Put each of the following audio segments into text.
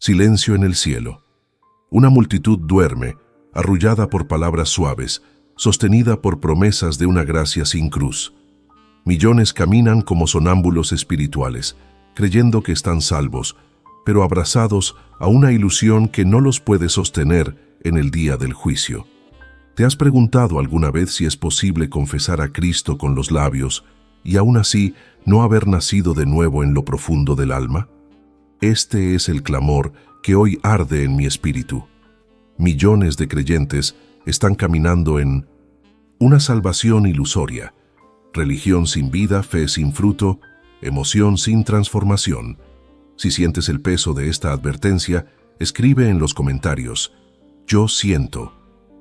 Silencio en el cielo. Una multitud duerme, arrullada por palabras suaves, sostenida por promesas de una gracia sin cruz. Millones caminan como sonámbulos espirituales, creyendo que están salvos, pero abrazados a una ilusión que no los puede sostener en el día del juicio. ¿Te has preguntado alguna vez si es posible confesar a Cristo con los labios y aún así no haber nacido de nuevo en lo profundo del alma? Este es el clamor que hoy arde en mi espíritu. Millones de creyentes están caminando en una salvación ilusoria, religión sin vida, fe sin fruto, emoción sin transformación. Si sientes el peso de esta advertencia, escribe en los comentarios: yo siento.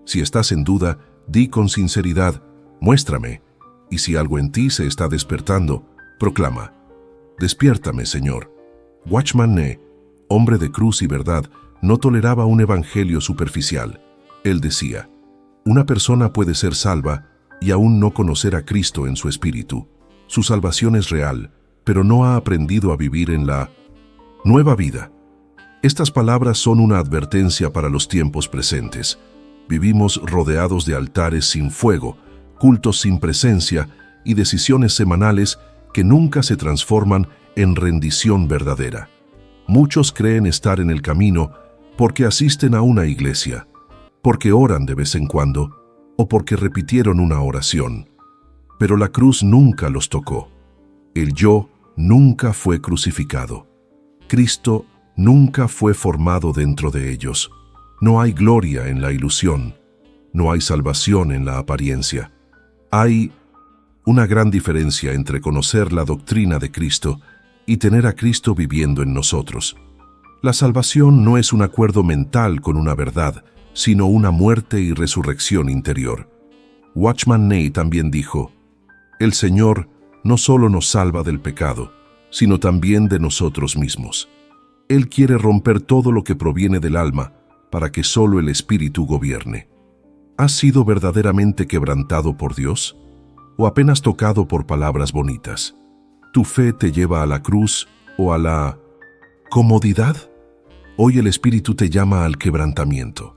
Si estás en duda, di con sinceridad: muéstrame. Y si algo en ti se está despertando, proclama: despiértame, Señor. Watchman Nee, hombre de cruz y verdad, no toleraba un evangelio superficial. Él decía: una persona puede ser salva y aún no conocer a Cristo en su espíritu. Su salvación es real, pero no ha aprendido a vivir en la nueva vida. Estas palabras son una advertencia para los tiempos presentes. Vivimos rodeados de altares sin fuego, cultos sin presencia y decisiones semanales que nunca se transforman en rendición verdadera. Muchos creen estar en el camino porque asisten a una iglesia, porque oran de vez en cuando o porque repitieron una oración. Pero la cruz nunca los tocó. El yo nunca fue crucificado. Cristo nunca fue formado dentro de ellos. No hay gloria en la ilusión. No hay salvación en la apariencia. Hay una gran diferencia entre conocer la doctrina de Cristo y tener a Cristo viviendo en nosotros. La salvación no es un acuerdo mental con una verdad, sino una muerte y resurrección interior. Watchman Nee también dijo: el Señor no solo nos salva del pecado, sino también de nosotros mismos. Él quiere romper todo lo que proviene del alma para que solo el Espíritu gobierne. ¿Has sido verdaderamente quebrantado por Dios? ¿O apenas tocado por palabras bonitas? ¿Tu fe te lleva a la cruz o a la comodidad? Hoy el Espíritu te llama al quebrantamiento.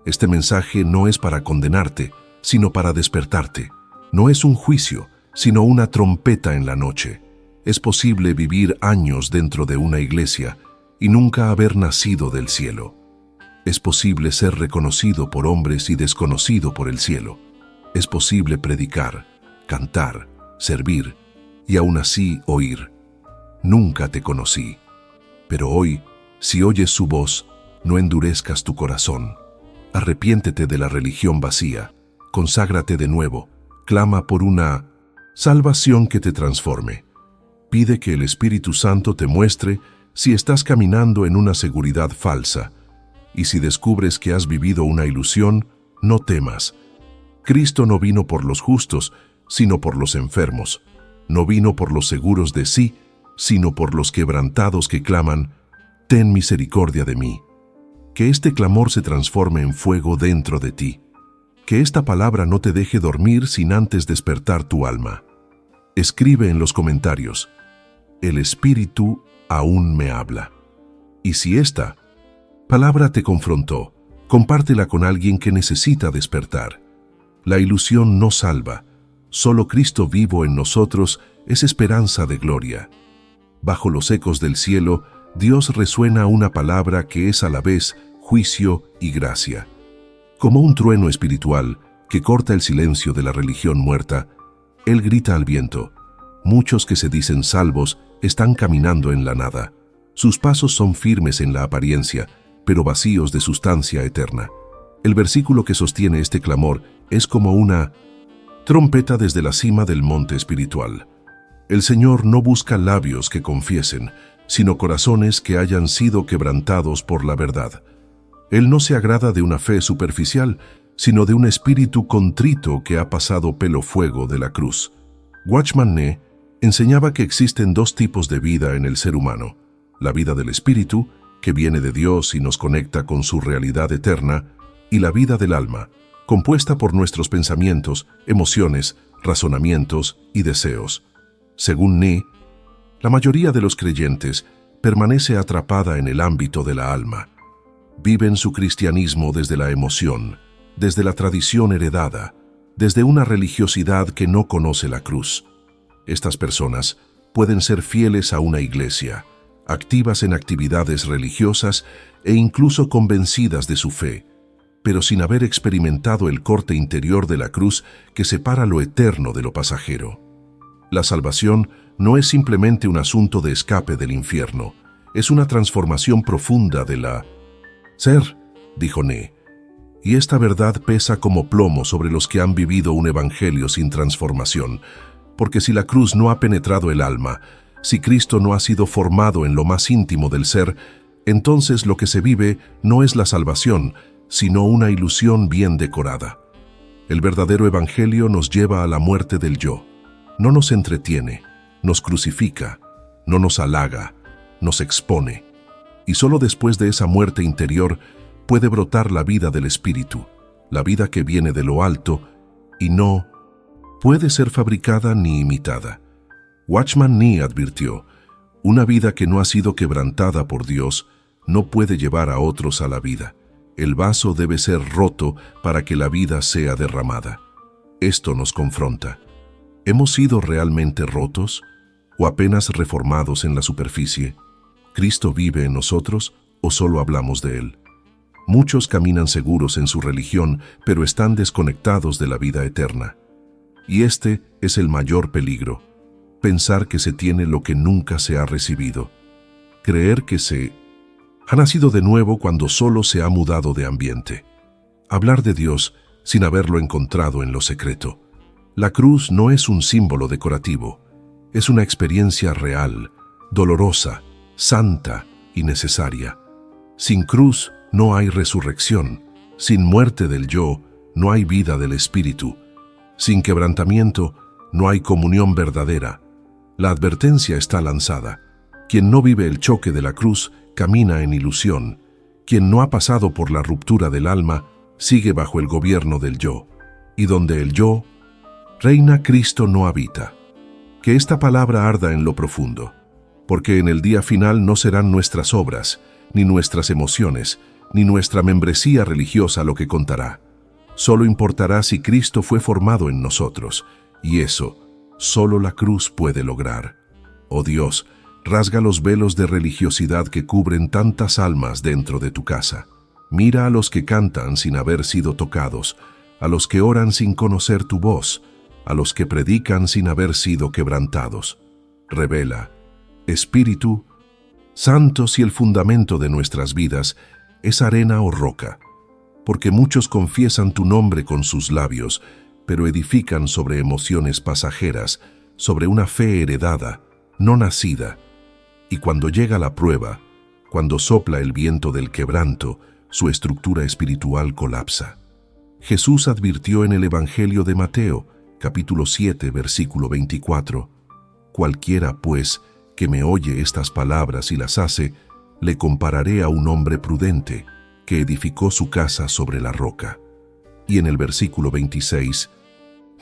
Este mensaje no es para condenarte, sino para despertarte. No es un juicio, sino una trompeta en la noche. Es posible vivir años dentro de una iglesia y nunca haber nacido del cielo. Es posible ser reconocido por hombres y desconocido por el cielo. Es posible predicar, cantar, servir y aún así oír: nunca te conocí. Pero hoy, si oyes su voz, no endurezcas tu corazón. Arrepiéntete de la religión vacía, conságrate de nuevo, clama por una salvación que te transforme. Pide que el Espíritu Santo te muestre si estás caminando en una seguridad falsa. Y si descubres que has vivido una ilusión, no temas. Cristo no vino por los justos, sino por los enfermos. No vino por los seguros de sí, sino por los quebrantados que claman: ten misericordia de mí. Que este clamor se transforme en fuego dentro de ti. Que esta palabra no te deje dormir sin antes despertar tu alma. Escribe en los comentarios: el Espíritu aún me habla. Y si esta palabra te confrontó, compártela con alguien que necesita despertar. La ilusión no salva. Solo Cristo vivo en nosotros es esperanza de gloria. Bajo los ecos del cielo, Dios resuena una palabra que es a la vez juicio y gracia. Como un trueno espiritual que corta el silencio de la religión muerta, Él grita al viento: muchos que se dicen salvos están caminando en la nada. Sus pasos son firmes en la apariencia, pero vacíos de sustancia eterna. El versículo que sostiene este clamor es como una trompeta desde la cima del monte espiritual. El Señor no busca labios que confiesen, sino corazones que hayan sido quebrantados por la verdad. Él no se agrada de una fe superficial, sino de un espíritu contrito que ha pasado pelo fuego de la cruz. Watchman Nee enseñaba que existen dos tipos de vida en el ser humano: la vida del espíritu, que viene de Dios y nos conecta con su realidad eterna, y la vida del alma, compuesta por nuestros pensamientos, emociones, razonamientos y deseos. Según Nee, la mayoría de los creyentes permanece atrapada en el ámbito de la alma. Viven su cristianismo desde la emoción, desde la tradición heredada, desde una religiosidad que no conoce la cruz. Estas personas pueden ser fieles a una iglesia, activas en actividades religiosas e incluso convencidas de su fe, pero sin haber experimentado el corte interior de la cruz que separa lo eterno de lo pasajero. La salvación no es simplemente un asunto de escape del infierno, es una transformación profunda de la ser, dijo Nee. Y esta verdad pesa como plomo sobre los que han vivido un evangelio sin transformación, porque si la cruz no ha penetrado el alma, si Cristo no ha sido formado en lo más íntimo del ser, entonces lo que se vive no es la salvación, sino una ilusión bien decorada. El verdadero evangelio nos lleva a la muerte del yo. No nos entretiene, nos crucifica, no nos halaga, nos expone. Y solo después de esa muerte interior puede brotar la vida del espíritu, la vida que viene de lo alto y no puede ser fabricada ni imitada. Watchman Nee advirtió, una vida que no ha sido quebrantada por Dios no puede llevar a otros a la vida. El vaso debe ser roto para que la vida sea derramada. Esto nos confronta. ¿Hemos sido realmente rotos o apenas reformados en la superficie? ¿Cristo vive en nosotros o solo hablamos de Él? Muchos caminan seguros en su religión, pero están desconectados de la vida eterna. Y este es el mayor peligro, pensar que se tiene lo que nunca se ha recibido, creer que se ha nacido de nuevo cuando solo se ha mudado de ambiente, hablar de Dios sin haberlo encontrado en lo secreto. La cruz no es un símbolo decorativo, es una experiencia real, dolorosa, santa y necesaria. Sin cruz no hay resurrección, sin muerte del yo no hay vida del espíritu, sin quebrantamiento no hay comunión verdadera. La advertencia está lanzada. Quien no vive el choque de la cruz camina en ilusión. Quien no ha pasado por la ruptura del alma sigue bajo el gobierno del yo. Y donde el yo reina, Cristo no habita. Que esta palabra arda en lo profundo, porque en el día final no serán nuestras obras, ni nuestras emociones, ni nuestra membresía religiosa lo que contará. Solo importará si Cristo fue formado en nosotros, y eso solo la cruz puede lograr. Oh Dios, rasga los velos de religiosidad que cubren tantas almas dentro de tu casa. Mira a los que cantan sin haber sido tocados, a los que oran sin conocer tu voz, a los que predican sin haber sido quebrantados. Revela, Espíritu Santo, si el fundamento de nuestras vidas es arena o roca, porque muchos confiesan tu nombre con sus labios, pero edifican sobre emociones pasajeras, sobre una fe heredada, no nacida. Y cuando llega la prueba, cuando sopla el viento del quebranto, su estructura espiritual colapsa. Jesús advirtió en el Evangelio de Mateo, capítulo 7, versículo 24, «Cualquiera, pues, que me oye estas palabras y las hace, le compararé a un hombre prudente que edificó su casa sobre la roca». Y en el versículo 26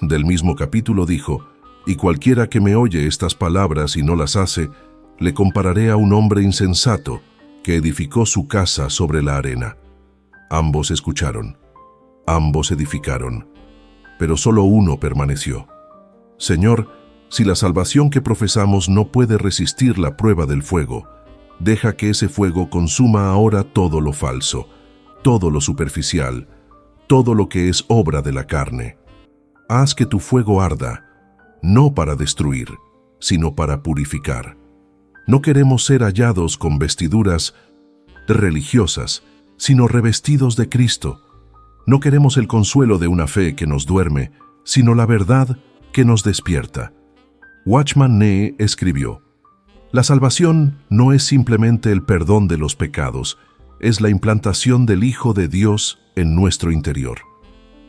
del mismo capítulo dijo, «Y cualquiera que me oye estas palabras y no las hace, le compararé a un hombre insensato que edificó su casa sobre la arena». Ambos escucharon, ambos edificaron, pero solo uno permaneció. Señor, si la salvación que profesamos no puede resistir la prueba del fuego, deja que ese fuego consuma ahora todo lo falso, todo lo superficial, todo lo que es obra de la carne. Haz que tu fuego arda, no para destruir, sino para purificar. No queremos ser hallados con vestiduras religiosas, sino revestidos de Cristo. No queremos el consuelo de una fe que nos duerme, sino la verdad que nos despierta. Watchman Nee escribió, «La salvación no es simplemente el perdón de los pecados, es la implantación del Hijo de Dios en nuestro interior».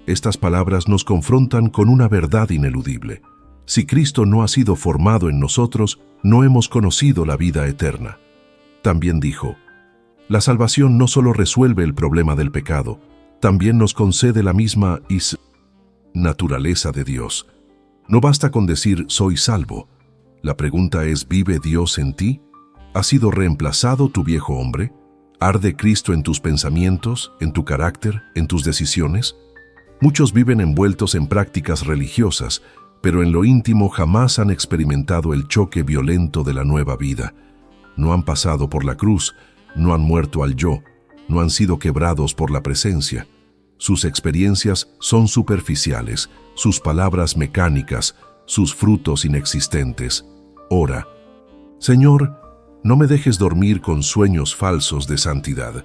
Estas palabras nos confrontan con una verdad ineludible. Si Cristo no ha sido formado en nosotros, no hemos conocido la vida eterna. También dijo, «La salvación no solo resuelve el problema del pecado, también nos concede la misma naturaleza de Dios. No basta con decir, soy salvo. La pregunta es, ¿vive Dios en ti? ¿Ha sido reemplazado tu viejo hombre? ¿Arde Cristo en tus pensamientos, en tu carácter, en tus decisiones? Muchos viven envueltos en prácticas religiosas, pero en lo íntimo jamás han experimentado el choque violento de la nueva vida. No han pasado por la cruz, no han muerto al yo, no han sido quebrados por la presencia. Sus experiencias son superficiales, sus palabras mecánicas, sus frutos inexistentes. Ora: Señor, no me dejes dormir con sueños falsos de santidad.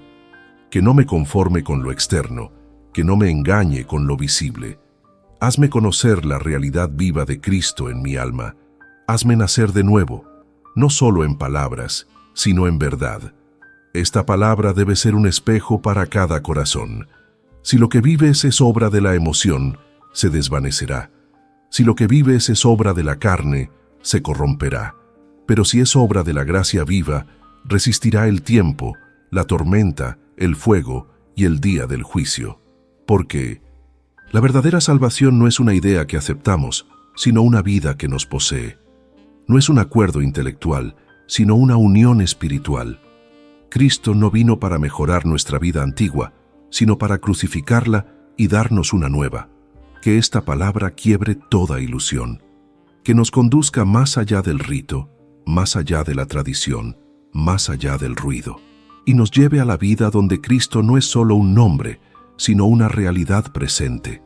Que no me conforme con lo externo, que no me engañe con lo visible. Hazme conocer la realidad viva de Cristo en mi alma. Hazme nacer de nuevo, no solo en palabras, sino en verdad. Esta palabra debe ser un espejo para cada corazón. Si lo que vives es obra de la emoción, se desvanecerá. Si lo que vives es obra de la carne, se corromperá. Pero si es obra de la gracia viva, resistirá el tiempo, la tormenta, el fuego y el día del juicio. Porque la verdadera salvación no es una idea que aceptamos, sino una vida que nos posee. No es un acuerdo intelectual, sino una unión espiritual. Cristo no vino para mejorar nuestra vida antigua, sino para crucificarla y darnos una nueva. Que esta palabra quiebre toda ilusión, que nos conduzca más allá del rito, más allá de la tradición, más allá del ruido, y nos lleve a la vida donde Cristo no es solo un nombre, sino una realidad presente,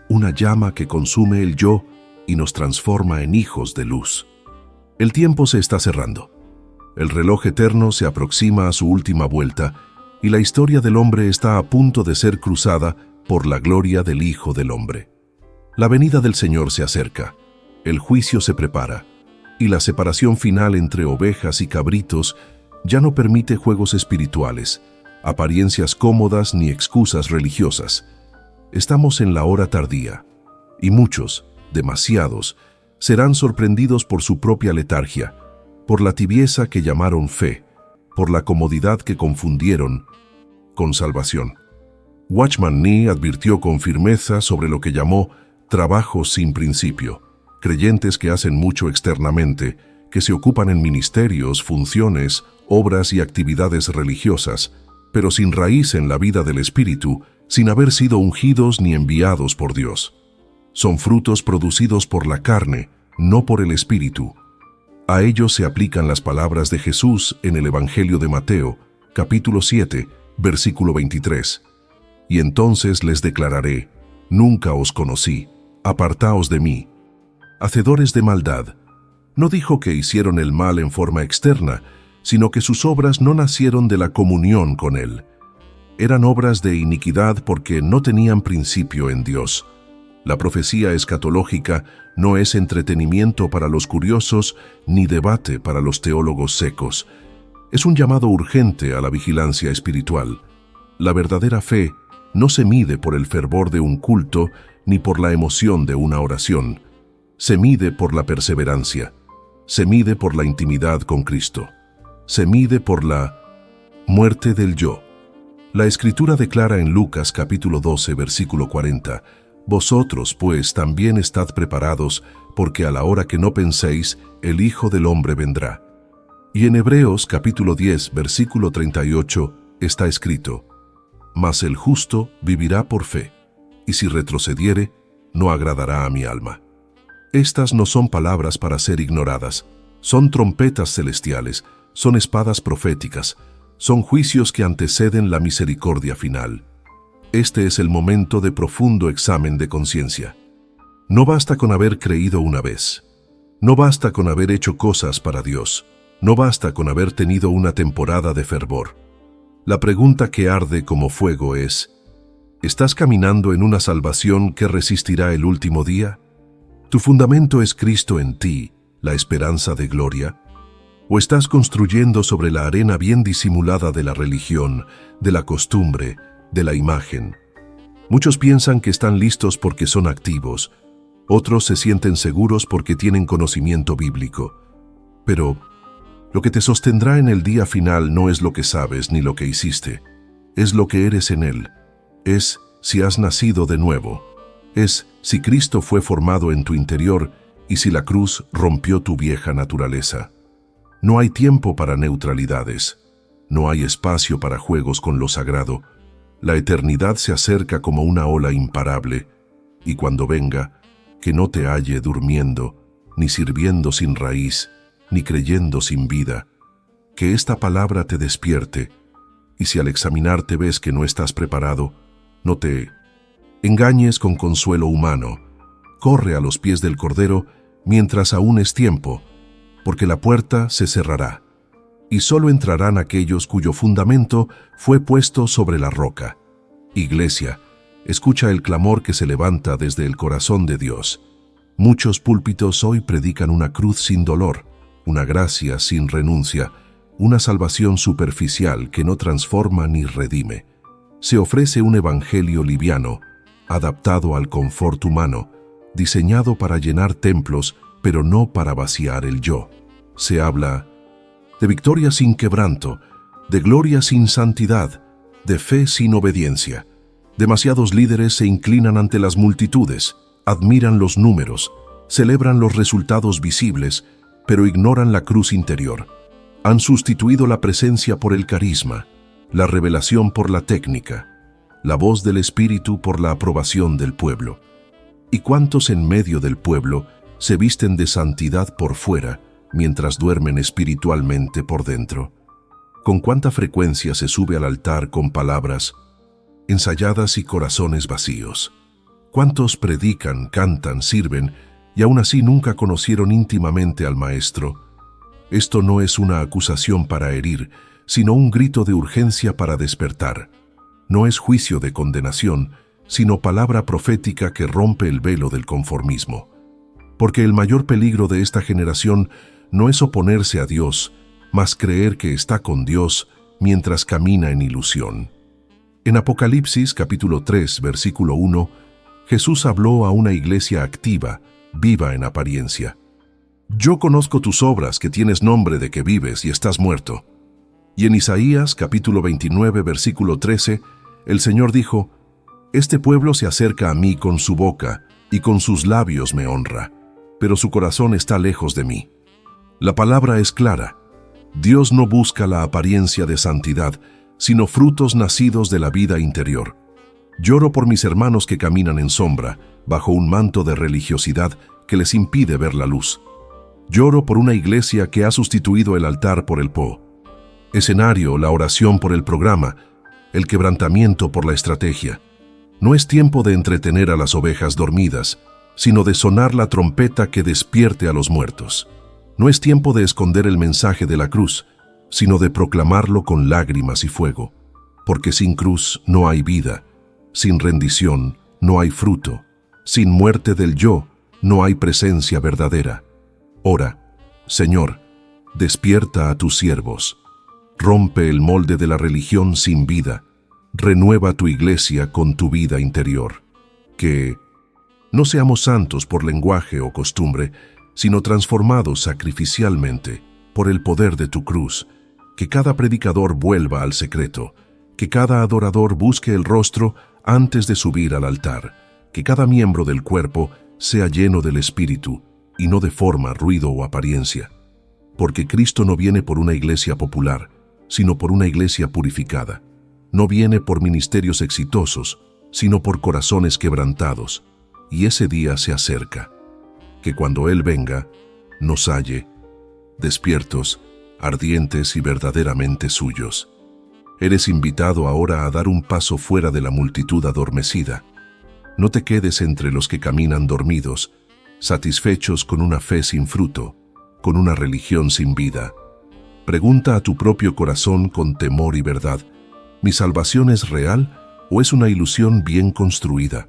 una llama que consume el yo y nos transforma en hijos de luz. El tiempo se está cerrando. El reloj eterno se aproxima a su última vuelta y la historia del hombre está a punto de ser cruzada por la gloria del Hijo del Hombre. La venida del Señor se acerca, el juicio se prepara y la separación final entre ovejas y cabritos ya no permite juegos espirituales, apariencias cómodas ni excusas religiosas. Estamos en la hora tardía y muchos, demasiados, serán sorprendidos por su propia letargia, por la tibieza que llamaron fe, por la comodidad que confundieron con salvación. Watchman Nee advirtió con firmeza sobre lo que llamó trabajo sin principio, creyentes que hacen mucho externamente, que se ocupan en ministerios, funciones, obras y actividades religiosas, pero sin raíz en la vida del Espíritu, sin haber sido ungidos ni enviados por Dios. Son frutos producidos por la carne, no por el Espíritu. A ellos se aplican las palabras de Jesús en el Evangelio de Mateo, capítulo 7, versículo 23. Y entonces les declararé: nunca os conocí, apartaos de mí, hacedores de maldad. No dijo que hicieron el mal en forma externa, sino que sus obras no nacieron de la comunión con Él. Eran obras de iniquidad porque no tenían principio en Dios. La profecía escatológica no es entretenimiento para los curiosos ni debate para los teólogos secos. Es un llamado urgente a la vigilancia espiritual. La verdadera fe no se mide por el fervor de un culto ni por la emoción de una oración. Se mide por la perseverancia. Se mide por la intimidad con Cristo. Se mide por la muerte del yo. La Escritura declara en Lucas capítulo 12, versículo 40: Vosotros, pues, también estad preparados, porque a la hora que no penséis, el Hijo del Hombre vendrá. Y en Hebreos capítulo 10, versículo 38, está escrito: Mas el justo vivirá por fe, y si retrocediere, no agradará a mi alma. Estas no son palabras para ser ignoradas, son trompetas celestiales, son espadas proféticas, son juicios que anteceden la misericordia final. Este es el momento de profundo examen de conciencia. No basta con haber creído una vez. No basta con haber hecho cosas para Dios. No basta con haber tenido una temporada de fervor. La pregunta que arde como fuego es: ¿estás caminando en una salvación que resistirá el último día? ¿Tu fundamento es Cristo en ti, la esperanza de gloria? ¿O estás construyendo sobre la arena bien disimulada de la religión, de la costumbre, de la imagen? Muchos piensan que están listos porque son activos, otros se sienten seguros porque tienen conocimiento bíblico. Pero lo que te sostendrá en el día final no es lo que sabes ni lo que hiciste, es lo que eres en Él, es si has nacido de nuevo, es si Cristo fue formado en tu interior y si la cruz rompió tu vieja naturaleza. No hay tiempo para neutralidades. No hay espacio para juegos con lo sagrado. La eternidad se acerca como una ola imparable, y cuando venga, que no te halle durmiendo, ni sirviendo sin raíz, ni creyendo sin vida. Que esta palabra te despierte, y si al examinarte ves que no estás preparado, no te engañes con consuelo humano. Corre a los pies del Cordero mientras aún es tiempo, porque la puerta se cerrará, y solo entrarán aquellos cuyo fundamento fue puesto sobre la roca. Iglesia, escucha el clamor que se levanta desde el corazón de Dios. Muchos púlpitos hoy predican una cruz sin dolor, una gracia sin renuncia, una salvación superficial que no transforma ni redime. Se ofrece un evangelio liviano, adaptado al confort humano, diseñado para llenar templos, pero no para vaciar el yo. Se habla de victoria sin quebranto, de gloria sin santidad, de fe sin obediencia. Demasiados líderes se inclinan ante las multitudes, admiran los números, celebran los resultados visibles, pero ignoran la cruz interior. Han sustituido la presencia por el carisma, la revelación por la técnica, la voz del Espíritu por la aprobación del pueblo. ¿Y cuántos en medio del pueblo se visten de santidad por fuera, mientras duermen espiritualmente por dentro? ¿Con cuánta frecuencia se sube al altar con palabras ensayadas y corazones vacíos? ¿Cuántos predican, cantan, sirven y aún así nunca conocieron íntimamente al Maestro? Esto no es una acusación para herir, sino un grito de urgencia para despertar. No es juicio de condenación, sino palabra profética que rompe el velo del conformismo. Porque el mayor peligro de esta generación no es oponerse a Dios, mas creer que está con Dios mientras camina en ilusión. En Apocalipsis capítulo 3, versículo 1, Jesús habló a una iglesia activa, viva en apariencia. Yo conozco tus obras, que tienes nombre de que vives y estás muerto. Y en Isaías capítulo 29, versículo 13, el Señor dijo, Este pueblo se acerca a mí con su boca y con sus labios me honra, pero su corazón está lejos de mí. La palabra es clara. Dios no busca la apariencia de santidad, sino frutos nacidos de la vida interior. Lloro por mis hermanos que caminan en sombra, bajo un manto de religiosidad que les impide ver la luz. Lloro por una iglesia que ha sustituido el altar por el escenario, la oración por el programa, el quebrantamiento por la estrategia. No es tiempo de entretener a las ovejas dormidas, sino de sonar la trompeta que despierte a los muertos. No es tiempo de esconder el mensaje de la cruz, sino de proclamarlo con lágrimas y fuego. Porque sin cruz no hay vida, sin rendición no hay fruto, sin muerte del yo no hay presencia verdadera. Ora, Señor, despierta a tus siervos. Rompe el molde de la religión sin vida. Renueva tu iglesia con tu vida interior. Que no seamos santos por lenguaje o costumbre, sino transformados sacrificialmente por el poder de tu cruz. Que cada predicador vuelva al secreto. Que cada adorador busque el rostro antes de subir al altar. Que cada miembro del cuerpo sea lleno del Espíritu y no de forma, ruido o apariencia. Porque Cristo no viene por una iglesia popular, sino por una iglesia purificada. No viene por ministerios exitosos, sino por corazones quebrantados. Y ese día se acerca. Que cuando Él venga, nos halle, despiertos, ardientes y verdaderamente suyos. Eres invitado ahora a dar un paso fuera de la multitud adormecida. No te quedes entre los que caminan dormidos, satisfechos con una fe sin fruto, con una religión sin vida. Pregunta a tu propio corazón con temor y verdad, ¿mi salvación es real o es una ilusión bien construida?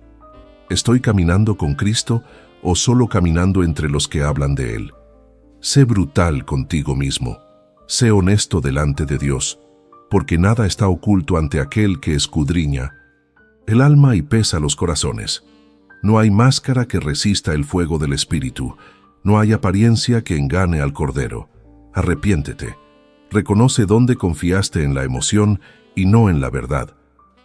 ¿Estoy caminando con Cristo o solo caminando entre los que hablan de Él? Sé brutal contigo mismo, sé honesto delante de Dios, porque nada está oculto ante aquel que escudriña el alma y pesa los corazones. No hay máscara que resista el fuego del Espíritu, no hay apariencia que engane al Cordero. Arrepiéntete. Reconoce dónde confiaste en la emoción y no en la verdad,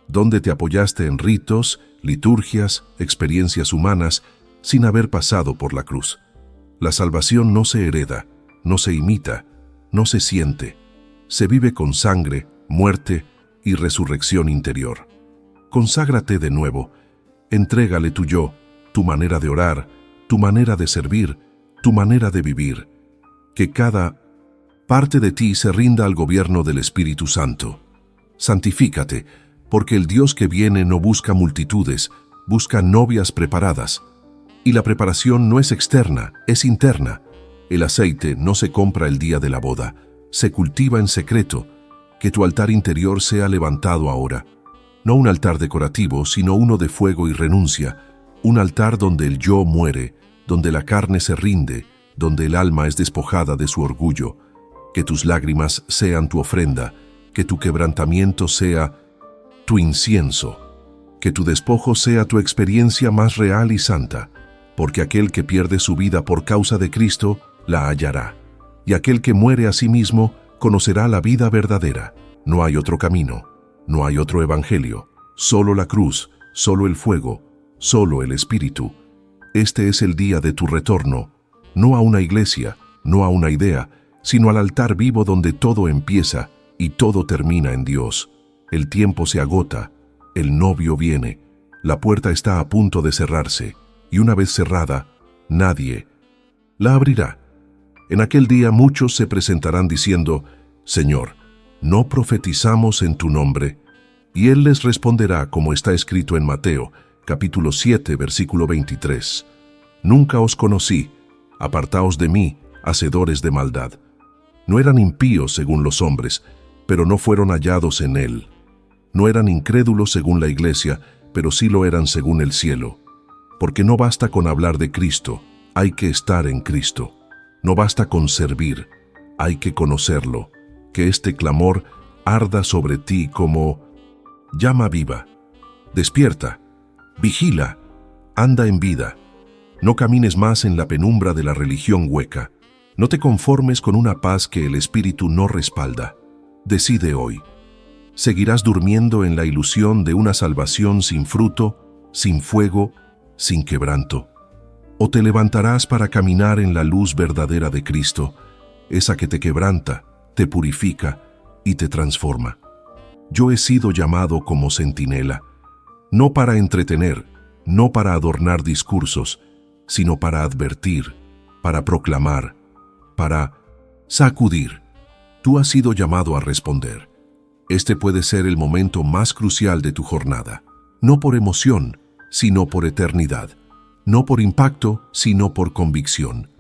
dónde te apoyaste en ritos, liturgias, experiencias humanas, sin haber pasado por la cruz. La salvación no se hereda, no se imita, no se siente. Se vive con sangre, muerte y resurrección interior. Conságrate de nuevo. Entrégale tu yo, tu manera de orar, tu manera de servir, tu manera de vivir. Que cada parte de ti se rinda al gobierno del Espíritu Santo. Santifícate, porque el Dios que viene no busca multitudes, busca novias preparadas. Y la preparación no es externa, es interna. El aceite no se compra el día de la boda, se cultiva en secreto. Que tu altar interior sea levantado ahora. No un altar decorativo, sino uno de fuego y renuncia. Un altar donde el yo muere, donde la carne se rinde, donde el alma es despojada de su orgullo. Que tus lágrimas sean tu ofrenda, que tu quebrantamiento sea tu incienso, que tu despojo sea tu experiencia más real y santa, porque aquel que pierde su vida por causa de Cristo, la hallará, y aquel que muere a sí mismo, conocerá la vida verdadera. No hay otro camino, no hay otro evangelio, solo la cruz, solo el fuego, solo el Espíritu. Este es el día de tu retorno, no a una iglesia, no a una idea, sino al altar vivo donde todo empieza y todo termina en Dios. El tiempo se agota, el novio viene, la puerta está a punto de cerrarse, y una vez cerrada, nadie la abrirá. En aquel día muchos se presentarán diciendo, Señor, ¿no profetizamos en tu nombre? Y Él les responderá como está escrito en Mateo, capítulo 7, versículo 23. Nunca os conocí, apartaos de mí, hacedores de maldad. No eran impíos según los hombres, pero no fueron hallados en Él. No eran incrédulos según la iglesia, pero sí lo eran según el cielo. Porque no basta con hablar de Cristo, hay que estar en Cristo. No basta con servir, hay que conocerlo. Que este clamor arda sobre ti como llama viva. Despierta, vigila, anda en vida. No camines más en la penumbra de la religión hueca. No te conformes con una paz que el Espíritu no respalda. Decide hoy. ¿Seguirás durmiendo en la ilusión de una salvación sin fruto, sin fuego, sin quebranto? ¿O te levantarás para caminar en la luz verdadera de Cristo, esa que te quebranta, te purifica y te transforma? Yo he sido llamado como centinela, no para entretener, no para adornar discursos, sino para advertir, para proclamar, para sacudir. Tú has sido llamado a responder. Este puede ser el momento más crucial de tu jornada, no por emoción, sino por eternidad, no por impacto, sino por convicción.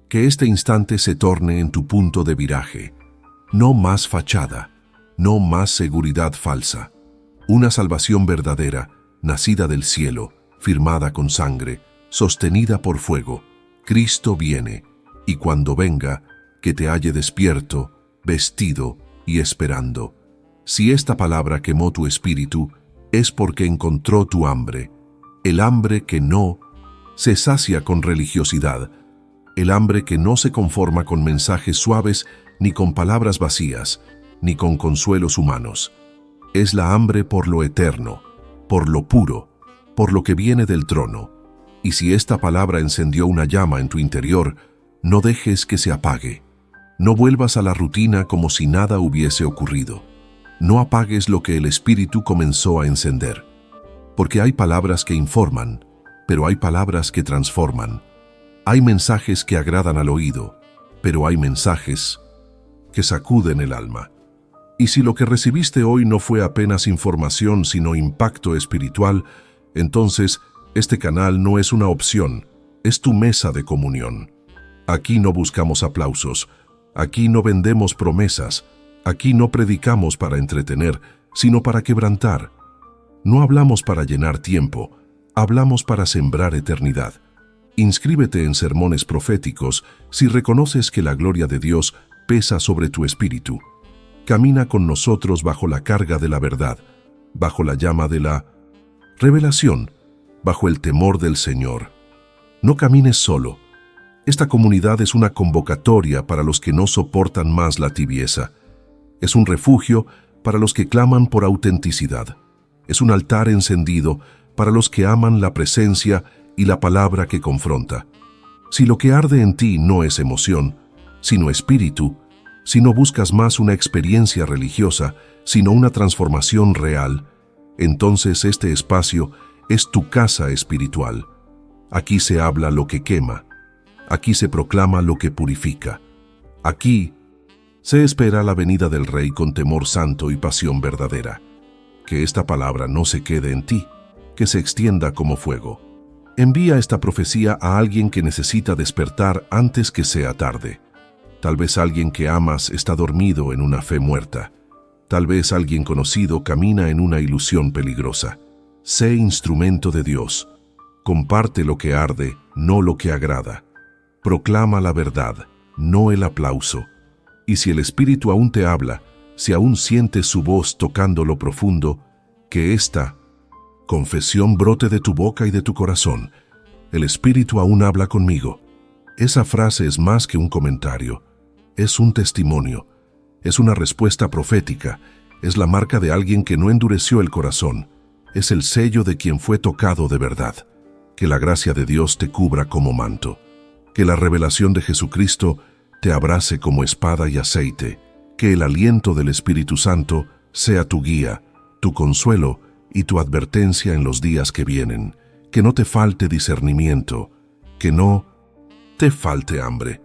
Que este instante se torne en tu punto de viraje. No más fachada, no más seguridad falsa. Una salvación verdadera, nacida del cielo, firmada con sangre, sostenida por fuego. Cristo viene, y cuando venga, que te halle despierto, vestido y esperando. Si esta palabra quemó tu espíritu, es porque encontró tu hambre, el hambre que no se sacia con religiosidad, el hambre que no se conforma con mensajes suaves ni con palabras vacías, ni con consuelos humanos. Es la hambre por lo eterno, por lo puro, por lo que viene del trono. Y si esta palabra encendió una llama en tu interior, no dejes que se apague. No vuelvas a la rutina como si nada hubiese ocurrido. No apagues lo que el Espíritu comenzó a encender. Porque hay palabras que informan, pero hay palabras que transforman. Hay mensajes que agradan al oído, pero hay mensajes que sacuden el alma. Y si lo que recibiste hoy no fue apenas información, sino impacto espiritual, entonces este canal no es una opción, es tu mesa de comunión. Aquí no buscamos aplausos, aquí no vendemos promesas, aquí no predicamos para entretener, sino para quebrantar. No hablamos para llenar tiempo, hablamos para sembrar eternidad. Inscríbete en sermones proféticos si reconoces que la gloria de Dios pesa sobre tu espíritu. Camina con nosotros bajo la carga de la verdad, bajo la llama de la revelación, bajo el temor del Señor. No camines solo. Esta comunidad es una convocatoria para los que no soportan más la tibieza. Es un refugio para los que claman por autenticidad. Es un altar encendido para los que aman la presencia y la palabra que confronta. Si lo que arde en ti no es emoción, sino espíritu, si no buscas más una experiencia religiosa, sino una transformación real, entonces este espacio es tu casa espiritual. Aquí se habla lo que quema, aquí se proclama lo que purifica. Aquí se espera la venida del Rey con temor santo y pasión verdadera. Que esta palabra no se quede en ti, que se extienda como fuego. Envía esta profecía a alguien que necesita despertar antes que sea tarde. Tal vez alguien que amas está dormido en una fe muerta. Tal vez alguien conocido camina en una ilusión peligrosa. Sé instrumento de Dios. Comparte lo que arde, no lo que agrada. Proclama la verdad, no el aplauso. Y si el Espíritu aún te habla, si aún sientes su voz tocando lo profundo, que esta confesión brote de tu boca y de tu corazón. El Espíritu aún habla conmigo. Esa frase es más que un comentario. Es un testimonio. Es una respuesta profética. Es la marca de alguien que no endureció el corazón. Es el sello de quien fue tocado de verdad. Que la gracia de Dios te cubra como manto. Que la revelación de Jesucristo te abrace como espada y aceite. Que el aliento del Espíritu Santo sea tu guía, tu consuelo y tu advertencia en los días que vienen. Que no te falte discernimiento. Que no te falte hambre.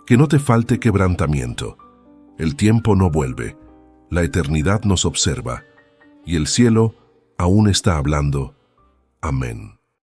Que no te falte quebrantamiento. El tiempo no vuelve. La eternidad nos observa. Y el cielo aún está hablando. Amén.